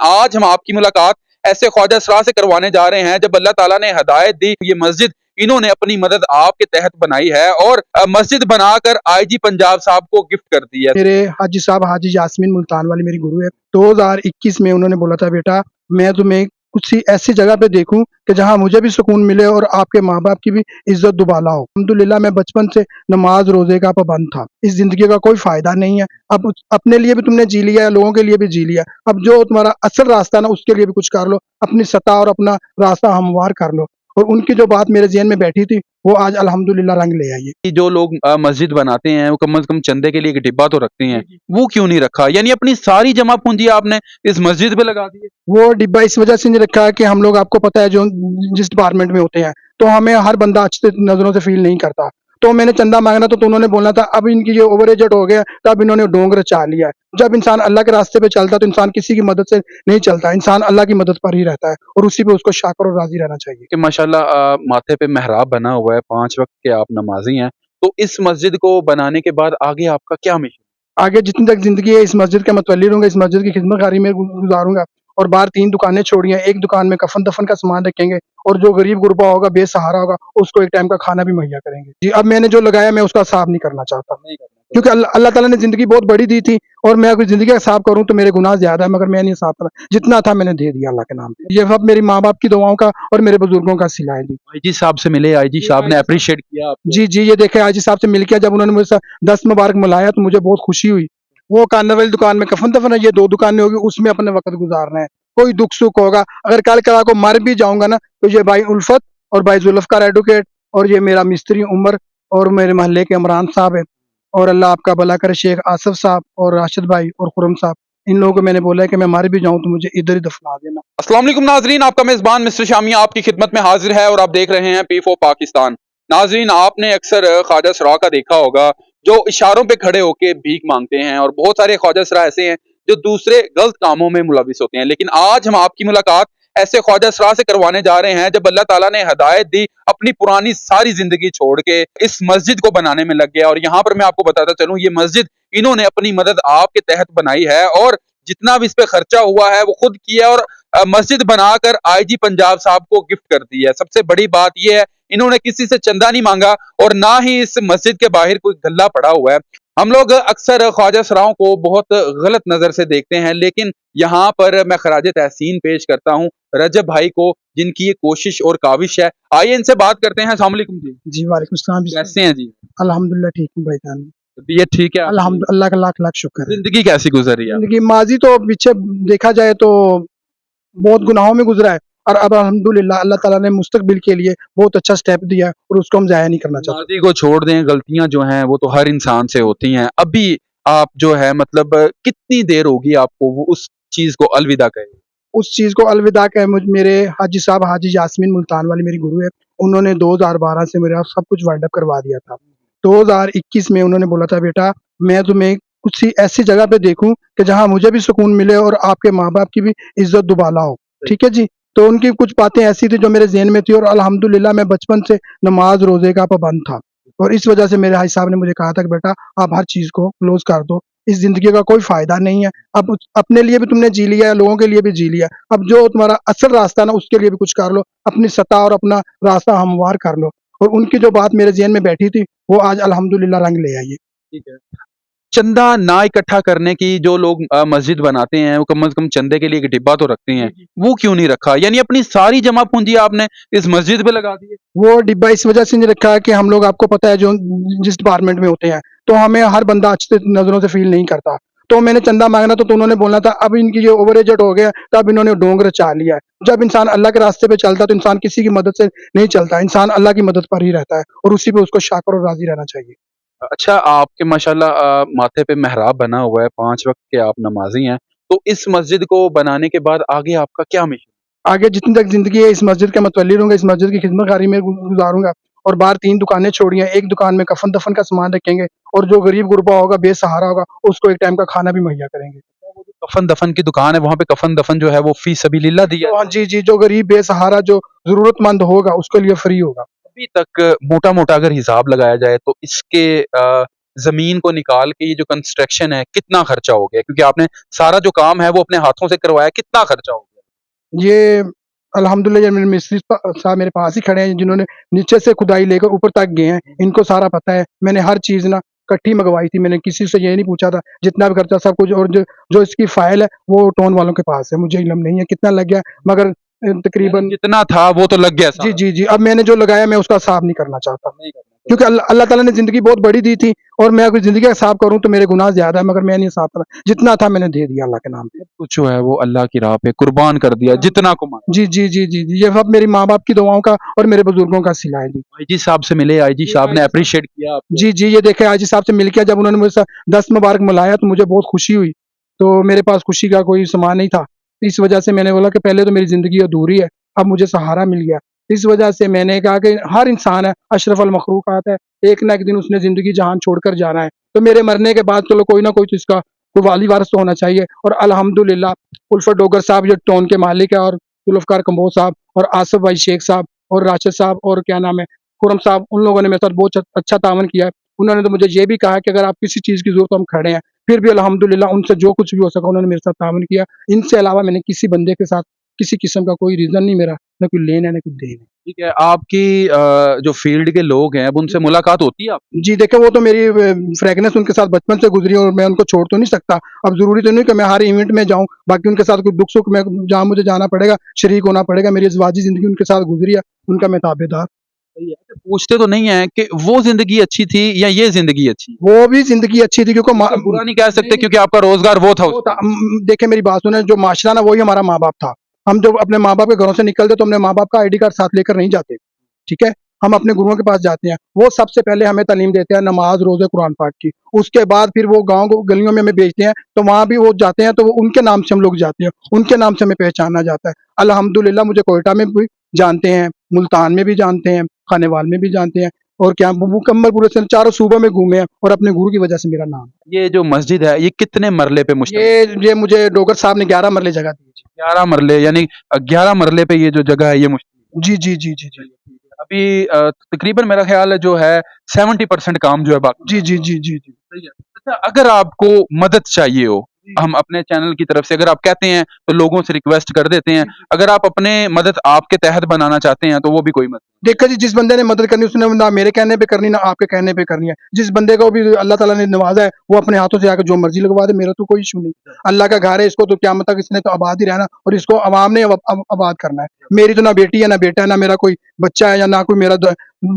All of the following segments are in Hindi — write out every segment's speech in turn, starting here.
आज हम आपकी मुलाकात ऐसे ख्वाजा असरार से करवाने जा रहे हैं जब अल्लाह ताला ने हिदायत दी। ये मस्जिद इन्होंने अपनी मदद आपके तहत बनाई है और मस्जिद बनाकर आईजी पंजाब साहब को गिफ्ट कर दी है। मेरे हाजी साहब हाजी यास्मीन मुल्तान वाली मेरी गुरु है। 2021 में उन्होंने बोला था, बेटा मैं तुम्हें कुछ ऐसी जगह पे देखूं कि जहां मुझे भी सुकून मिले और आपके माँ बाप की भी इज्जत दुबाला हो। अल्हम्दुलिल्लाह मैं बचपन से नमाज रोजे का पाबंद था। इस जिंदगी का कोई फायदा नहीं है। अब अपने लिए भी तुमने जी लिया है, लोगों के लिए भी जी लिया। अब जो तुम्हारा असल रास्ता ना उसके लिए भी कुछ कर लो, अपनी सतह और अपना रास्ता हमवार कर लो। और उनकी जो बात मेरे ज़हन में बैठी थी वो आज अल्हम्दुलिल्लाह रंग ले आई है। कि जो लोग मस्जिद बनाते हैं वो कम से कम चंदे के लिए एक डिब्बा तो रखते हैं, वो क्यों नहीं रखा? यानी अपनी सारी जमा पूंजी आपने इस मस्जिद पे लगा दी है। वो डिब्बा इस वजह से नहीं रखा है कि हम लोग, आपको पता है, जो जिस डिपार्टमेंट में होते हैं तो हमें हर बंदा अच्छे नज़रों से फील नहीं करता। तो मैंने चंदा मांगना तो उन्होंने बोलना था, अब इनकी ये ओवर एजेड हो गया, तब इन्होंने ढोंग रचा लिया है। जब इंसान अल्लाह के रास्ते पे चलता है तो इंसान किसी की मदद से नहीं चलता, इंसान अल्लाह की मदद पर ही रहता है और उसी पे उसको शाकर और राजी रहना चाहिए। कि माशाल्लाह माथे पे मेहराब बना हुआ है, 5 वक़्त के आप नमाज़ी हैं। तो इस मस्जिद को बनाने के बाद आगे आपका क्या मिशन? आगे जितनी तक ज़िंदगी है इस मस्जिद का मुतवल्ली रहूँगा, इस मस्जिद की खिदमतगारी में गुज़ारूँगा। और बाहर 3 दुकानें छोड़ी हैं, एक दुकान में कफ़न-दफ़न का सामान रखेंगे और जो गरीब-गुरबा होगा, बेसहारा होगा, उसको एक टाइम का खाना भी मुहैया करेंगे। जी, अब मैंने जो लगाया मैं उसका हिसाब नहीं करना चाहता। नहीं करना। क्योंकि अल्लाह ताला ने ज़िंदगी बहुत बड़ी दी थी और मैं अगर ज़िंदगी का हिसाब करूँ तो मेरे गुनाह ज़्यादा है, मगर मैं नहीं हिसाब कर रहा। जितना था मैंने दे दिया अल्लाह के नाम पे। ये सब मेरी माँ-बाप की दुआओं का और मेरे बुज़ुर्गों का सिला है जी। आईजी साहब से मिले, आईजी जी, साहब ने आईजी साहब। एप्रिशिएट किया आपको। जी, जी, ये देखें हाजी साहब से मिल के जब उन्होंने मुझसे 10 मुबारक मिलाया तो मुझे बहुत खुशी हुई। वो कॉर्नर वाली दुकान में कफ़न-दफ़न है, ये 2 दुकानें होगी, उसमें अपने वक़्त गुज़ारना है। कोई दुख-सुख होगा, अगर कल कला को मर भी जाऊँगा ना, तो ये भाई उल्फत और भाई ज़ुल्फ़कार एडवोकेट और ये मेरा मिस्त्री उमर और मेरे मोहल्ले के इमरान साहब हैं। और अल्लाह आपका भला करे, शेख आसिफ साहब और राशिद भाई और खुर्रम साहब, इन लोगों को मैंने बोला है कि मैं मर भी जाऊँ तो मुझे इधर ही दफ़ना देना। अस्सलाम वालेकुम नाज़रीन, आपका मेज़बान मिस्टर शामिया आपकी खिदमत में हाज़िर है और आप देख रहे हैं P4 पाकिस्तान। नाज़रीन, आपने अक्सर ख्वाजा असरार का देखा होगा, जो इशारों पे खड़े होके भीख माँगते हैं और बहुत सारे ख्वाजा असरार ऐसे हैं, जो दूसरे गलत कामों में मुलविस होते हैं। लेकिन आज हम आपकी मुलाकात ऐसे ख्वाजा असरार से करवाने जा रहे हैं, जब अल्लाह ताला ने हिदायत दी, अपनी पुरानी सारी ज़िंदगी छोड़ के इस मस्जिद को बनाने में लग गया। और यहाँ पर मैं आपको बताता चलूँ, ये मस्जिद इन्होंने अपनी मदद आपके तहत बनाई है और जितना भी इस पे खर्चा हुआ है वो खुद किया और मस्जिद बनाकर आईजी पंजाब साहब को गिफ्ट कर दी है। सबसे बड़ी बात ये है, इन्होंने किसी से चंदा नहीं मांगा और ना ही इस मस्जिद के बाहर कोई गल्ला पड़ा हुआ है। हम लोग अक्सर ख्वाजा सराओं को बहुत गलत नजर से देखते हैं, लेकिन यहाँ पर मैं खराज तहसीन पेश करता हूँ रजब भाई को, जिनकी ये कोशिश और काविश है। आइए इनसे बात करते हैं। अस्सलाम वालेकुम जी। जी, वालेकुम सलाम जी। कैसे हैं जी? अल्हम्दुलिल्लाह ठीक हूँ भाईजान। तबीयत ठीक है आपकी? अल्लाह का लाख लाख शुक्र है। जिंदगी कैसी गुजरी है? जिंदगी माजी तो पीछे देखा जाए तो बहुत गुनाहों में गुजरा है और अब अल्हम्दुलिल्लाह अल्लाह ताला ने मुस्तकबिल के लिए बहुत अच्छा स्टेप दिया है और उसको हम जाया नहीं करना चाहते। माजी को छोड़ दें, गलतियां जो हैं वो तो हर इंसान से होती हैं। अभी आप जो है मतलब कितनी देर होगी आपको वो उस चीज को अलविदा कहे? उस चीज़ को अलविदा कहे, मेरे हाजी साहब हाजी यास्मीन मुल्तान वाली मेरी गुरु है। उन्होंने 2012 से मेरा सब कुछ वाइंड अप करवा दिया था। 2021 में उन्होंने बोला था, बेटा मैं तुम्हें कुछ ऐसी जगह पे देखूं कि जहां मुझे भी सुकून मिले और आपके माँ बाप की भी इज्जत दुबाला हो। ठीक है जी। तो उनकी कुछ बातें ऐसी थी जो मेरे ज़हन में थी और अल्हम्दुलिल्लाह मैं बचपन से नमाज रोजे का पाबंद था और इस वजह से मेरे हाजी साहब ने मुझे कहा था कि बेटा आप हर चीज़ को क्लोज कर दो, इस जिंदगी का कोई फायदा नहीं है। अब अपने लिए भी तुमने जी लिया है, लोगों के लिए भी जी लिया। अब जो तुम्हारा असल रास्ता ना उसके लिए भी कुछ कर लो, अपनी सतह और अपना रास्ता हमवार कर लो। और उनकी जो बात मेरे ज़हन में बैठी थी वो आज अल्हम्दुलिल्लाह रंग ले आई है। ठीक है। चंदा ना इकट्ठा करने की जो लोग मस्जिद बनाते हैं वो कम से कम चंदे के लिए एक डिब्बा तो रखते हैं, वो क्यों नहीं रखा? यानी अपनी सारी जमा पूंजी आपने इस मस्जिद पे लगा दी है। वो डिब्बा इस वजह से नहीं रखा है कि हम लोग, आपको पता है, जो जिस डिपार्टमेंट में होते हैं तो हमें हर बंदा अच्छे नज़रों से फील नहीं करता। तो मैंने चंदा मांगना तो उन्होंने बोलना था, अब इनकी ये ओवर एजेड हो गया, तब इन्होंने ढोंग रचा लिया है। जब इंसान अल्लाह के रास्ते पे चलता है तो इंसान किसी की मदद से नहीं चलता, इंसान अल्लाह की मदद पर ही रहता है और उसी पे उसको शाकर और राजी रहना चाहिए। अच्छा, आपके माशाल्लाह माथे पे मेहराब बना हुआ है, 5 वक़्त के आप नमाज़ी हैं। तो इस मस्जिद को बनाने के बाद आगे आपका क्या मिशन? आगे जितनी तक ज़िंदगी है इस मस्जिद का मुतवल्ली रहूँगा, इस मस्जिद की खिदमतगारी में गुज़ारूँगा। और बाहर 3 दुकानें छोड़ी हैं, एक दुकान में कफ़न-दफ़न का सामान रखेंगे और जो गरीब-गुरबा होगा, बेसहारा होगा, उसको एक टाइम का खाना भी मुहैया करेंगे। कफ़न-दफ़न की दुकान है, वहाँ पे कफ़न-दफ़न जो है वो फ़ी सबीलिल्लाह दिया तो हाँ है। जी, जी, जो गरीब, बेसहारा, जो ज़रूरतमंद होगा, उसके लिए फ्री होगा। अभी तक मोटा-मोटा अगर हिसाब लगाया जाए तो इसके जमीन को निकाल के ये जो कंस्ट्रक्शन है कितना खर्चा हो गया? क्योंकि आपने सारा जो काम है वो अपने हाथों से करवाया, कितना खर्चा हो गया? ये अल्हम्दुलिल्लाह, ये मेरे मिस्त्री साहब मेरे पास ही खड़े हैं, जिन्होंने नीचे से खुदाई लेकर ऊपर तक गए हैं, इनको सारा पता है। मैंने हर चीज़ ना इकट्ठी मंगवाई थी, मैंने किसी से ये नहीं पूछा था, जितना भी खर्चा सब कुछ। और जो जो इसकी फाइल है वो टोन वालों के पास है, मुझे इल्म नहीं है कितना लग गया, मगर तकरीबन। जितना था वो तो लग गया जी, सारा। जी, जी। अब मैंने जो लगाया मैं उसका हिसाब नहीं करना चाहता, नहीं करना क्योंकि अल्लाह ताला ने ज़िंदगी बहुत बड़ी दी थी, और मैं अगर ज़िंदगी का हिसाब करूँ तो मेरे गुनाह ज़्यादा है, मगर मैं नहीं हिसाब करा। जितना था मैंने दे दिया अल्लाह के नाम पे। कुछ जो है वो अल्लाह की राह पे कुर्बान कर दिया, जितना कमाया। जी, जी, जी, जी, जी। ये सब मेरी माँ-बाप की दुआओं का और मेरे बुजुर्गों का सिला है जी। आईजी साहब से मिले, आईजी जी, साहब ने आईजी साहब। अप्रिशिएट किया आपको? जी, जी, ये देखें हाजी साहब से मिल के जब उन्होंने मुझसे 10 मुबारक मिलाया तो मुझे बहुत खुशी हुई। तो मेरे पास खुशी का कोई सामान नहीं था। इस वजह से मैंने बोला कि पहले तो मेरी ज़िंदगी अधूरी है, अब मुझे सहारा मिल गया। इस वजह से मैंने कहा कि हर इंसान है, अशरफुल मखलूक़ात है, एक ना एक दिन उसने ज़िंदगी जहान छोड़कर जाना है। तो मेरे मरने के बाद चलो कोई ना कोई तो इसका कोई वाली वारिस तो होना चाहिए। और अल्हम्दुलिल्लाह उल्फत डोगर साहब जो टोन के मालिक है, और जुल्फ़कार कंबोज साहब और आसिफ भाई शेख साहब और राशिद साहब और क्या नाम है, खुर्रम साहब, उन लोगों ने मेरे साथ बहुत अच्छा तावन किया है। उन्होंने तो मुझे ये भी कहा कि अगर आप किसी चीज़ की ज़रूरत हो हम खड़े हैं। फिर भी अल्हम्दुलिल्लाह उनसे जो कुछ भी हो सका उन्होंने मेरे साथ तावन किया। इनसे अलावा मैंने किसी बंदे के साथ किसी किस्म का कोई रीज़न नहीं मेरा, ना कोई लेन है, ना कोई देन है। ठीक है, आपकी जो फील्ड के लोग हैं, अब उनसे मुलाकात होती है आपकी? जी, देखिए वो तो मेरी फ्रेगनेंस उनके साथ बचपन से गुज़री है, और मैं उनको छोड़ तो नहीं सकता। अब ज़रूरी तो नहीं कि मैं हर इवेंट में जाऊँ, बाकी उनके साथ कोई दुख-सुख में जहाँ मुझे जाना पड़ेगा, शरीक होना पड़ेगा। मेरी अज़वाजी ज़िंदगी उनके साथ गुज़री है, उनका मैं ताबेदार। सही है। अच्छा, पूछते तो नहीं हैं कि वो ज़िंदगी अच्छी थी या ये ज़िंदगी अच्छी है? वो भी ज़िंदगी अच्छी थी, क्योंकि इसको बुरा नहीं कह सकते नहीं, क्योंकि आपका रोज़गार वो था उस वो था। टाइम। देखिए मेरी बात सुने, जो माशरा ना वही हमारा माँ-बाप था। हम जब अपने माँ-बाप के घरों से निकलते तो अपने माँ-बाप का आईडी कार्ड साथ लेकर नहीं जाते, ठीक है? हम अपने गुरुओं के पास जाते हैं। वो सबसे पहले हमें तालीम देते हैं नमाज़, रोज़े, कुरान पाक की। उसके बाद फिर वो गाँव को गलियों में हमें भेजते हैं, तो वहाँ भी वो जाते हैं तो वो उनके नाम से हम लोग जाते हैं, उनके नाम से हमें पहचाना जाता है। अल्हम्दुलिल्लाह मुझे कोयटा में भी जानते हैं, मुल्तान में भी जानते हैं, खानेवाल में भी जानते हैं, और क्या मुकम्मल पूरे चारों सूबों में घूमे हैं, और अपने गुरु की वजह से मेरा नाम है। ये जो मस्जिद है, ये कितने मरले पे मुश्तमिल है? ये मुझे डोगर साहब ने 11 मरले जगह दी थी। 11 मरले यानी 11 मरले पे ये जो जगह है ये मुश्तमिल जी, जी, जी, जी, जी। है। अभी तकरीबन मेरा ख़्याल है जो है 70% काम जो है बाकी जी, है। जी, जी, जी, जी। सही है। अच्छा, अगर आपको मदद चाहिए हो, हम अपने चैनल की तरफ से अगर आप कहते हैं तो लोगों से रिक्वेस्ट कर देते हैं। अगर आप अपने मदद आपके तहत बनाना चाहते हैं तो वो भी कोई मसला देखो जी, जिस बंदे ने मदद करनी उसने ना मेरे कहने पे करनी, ना आपके कहने पे करनी है। जिस बंदे को भी अल्लाह ताला ने नवाज़ा है, वो अपने हाथों से आके जो मर्ज़ी लगवा दे, मेरा तो कोई इश्यू नहीं। अल्लाह का घर है, इसको तो क़यामत तक इसने तो आबाद ही रहना, और इसको अवाम ने आबाद करना है। मेरी तो ना बेटी है, ना बेटा है, ना मेरा कोई बच्चा है, या ना कोई मेरा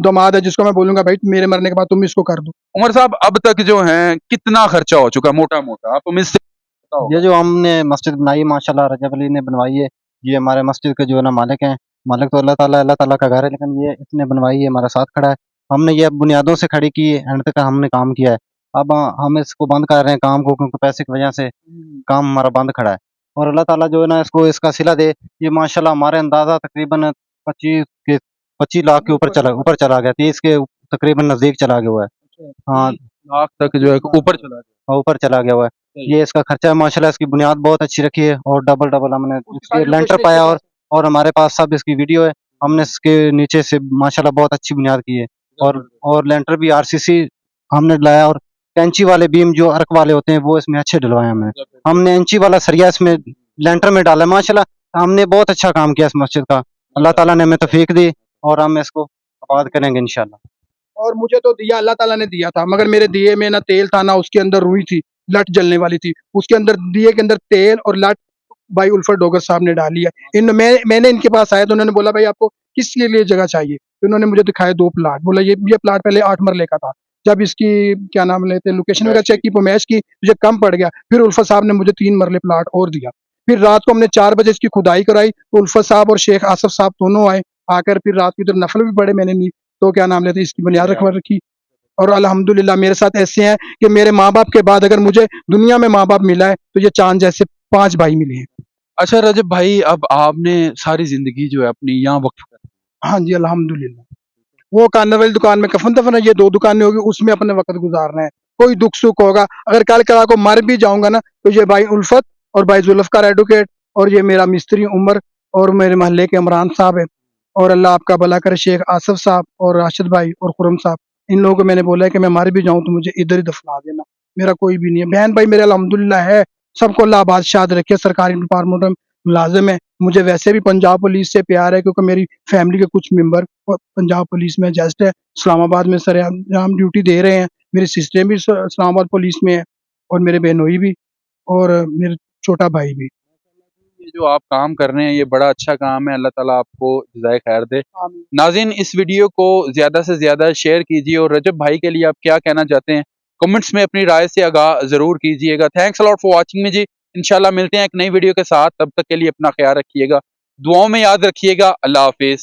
दामाद है जिसको मैं बोलूँगा भाई मेरे मरने के बाद तुम इसको कर दो। उमर साहब अब तक जो है कितना खर्चा हो चुका मोटा-मोटा? आप उम्मीद से पता होगा। ये जो हमने मस्जिद बनाई है माशाल्लाह रजब अली ने बनवाई है। ये हमारे मस्जिद के जो है ना मालिक हैं। मालिक तो अल्लाह ताला का घर है, लेकिन ये इसने बनवाई है, हमारे साथ खड़ा है। हमने ये बुनियादों से खड़ी की है, एंड तक हमने काम किया है। अब हम इसको बंद कर रहे हैं काम को, क्योंकि पैसे की वजह से काम हमारा बंद खड़ा है। और अल्लाह ताला जो है ना इसको इसका सिला दे। ये माशाल्लाह हमारे अंदाज़ा तकरीबन 25 के 25 लाख के ऊपर चला गया। 30 के तकरीबन नज़दीक चला गया हुआ है। हाँ, लाख तक जो है ऊपर चला गया। ऊपर चला गया हुआ है। सही ये इसका खर्चा है माशाल्लाह, इसकी बुनियाद बहुत अच्छी रखी है, और डबल हमने उसकी इसके सारी लेंटर लोकेशन पाया, इसके पास और हमारे पास सब इसकी वीडियो है। हमने इसके नीचे से माशाल्लाह बहुत अच्छी बुनियाद की है, और लेंटर भी आरसीसी हमने डलाया, और कैंची वाले बीम जो अर्क वाले होते हैं वो इसमें अच्छे डलवाए हमने। हमने इंची वाला सरिया इसमें लेंटर में डाला है। माशाल्लाह हमने बहुत अच्छा काम किया इस मस्जिद का। अल्लाह ताला ने हमें तौफीक दी, और हम इसको आबाद करेंगे इंशाल्लाह। और मुझे तो दिया अल्लाह ताला ने दिया था, मगर मेरे दिए में ना तेल था, ना उसके अंदर रुई थी, लट जलने वाली थी। उसके अंदर दिए के अंदर तेल और लट भाई उल्फत डोगर साहब ने डाली है। मैंने इनके पास आया तो उन्होंने बोला भाई आपको किसके लिए जगह चाहिए? तो उन्होंने मुझे दिखाए 2 प्लाट, बोला ये प्लाट पहले 8 मरले का था। जब इसकी क्या नाम लेते हैं लोकेशन वगैरह चेक की, पैमाइश की, मुझे कम पड़ गया। फिर उल्फत साहब ने मुझे 3 मरले प्लाट और दिया। फिर रात को हमने 4 बजे इसकी खुदाई कराई, तो उल्फत साहब और शेख आसिफ साहब दोनों आए। आकर फिर रात की तरफ नफल भी पढ़े मैंने, नहीं तो क्या नाम लेते हैं इसकी बुनियाद रखवा रखी। और अल्हम्दुलिल्लाह मेरे साथ ऐसे हैं कि मेरे माँ-बाप के बाद अगर मुझे दुनिया में माँ-बाप मिला है, तो ये चाँद जैसे 5 भाई मिले हैं। अच्छा रजब भाई, अब आपने सारी ज़िंदगी जो है अपनी यहाँ वक़्फ़ कर दी। हाँ जी, अल्हम्दुलिल्लाह। वो कॉर्नर वाली दुकान में कफ़न-दफ़न है, ये 2 दुकानें होगी, उसमें अपने वक़्त गुज़ारना है। कोई दुःख-सुख होगा, अगर कल कला को मर भी जाऊँगा ना, तो ये भाई उल्फत और भाई ज़ुल्फ़कार एडवोकेट और ये मेरा मिस्त्री उमर और मेरे मोहल्ले के इमरान साहब हैं, और अल्लाह आपका भला करे शेख आसिफ साहब और राशिद भाई और खुर्रम साहब, इन लोगों को मैंने बोला है कि मैं मर भी जाऊं तो मुझे इधर ही दफना देना, मेरा कोई भी नहीं है। बहन भाई मेरे अल्हम्दुलिल्लाह है, सबको अल्लाह बादशाह रखे, सरकारी डिपार्टमेंट में मुलाजिम है। मुझे वैसे भी पंजाब पुलिस से प्यार है क्योंकि मेरी फैमिली के कुछ मेंबर पंजाब पुलिस में जस्ट है, इस्लामाबाद में सरेआम ड्यूटी दे रहे हैं। मेरी सिस्टर भी इस्लामाबाद पुलिस में है और मेरे बहनोई भी और मेरा छोटा भाई भी। ये जो आप काम कर रहे हैं ये बड़ा अच्छा काम है, अल्लाह ताला आपको जज़ाए खैर दे। आमीन। नाज़रीन इस वीडियो को ज़्यादा से ज़्यादा शेयर कीजिए और रजब भाई के लिए आप क्या कहना चाहते हैं कमेंट्स में अपनी राय से आगाह ज़रूर कीजिएगा। Thanks a lot for watching me जी। इंशाल्लाह मिलते हैं एक नई वीडियो के साथ, तब तक के लिए अपना ख्याल रखिएगा, दुआओं में याद रखिएगा। अल्लाह हाफ़िज़।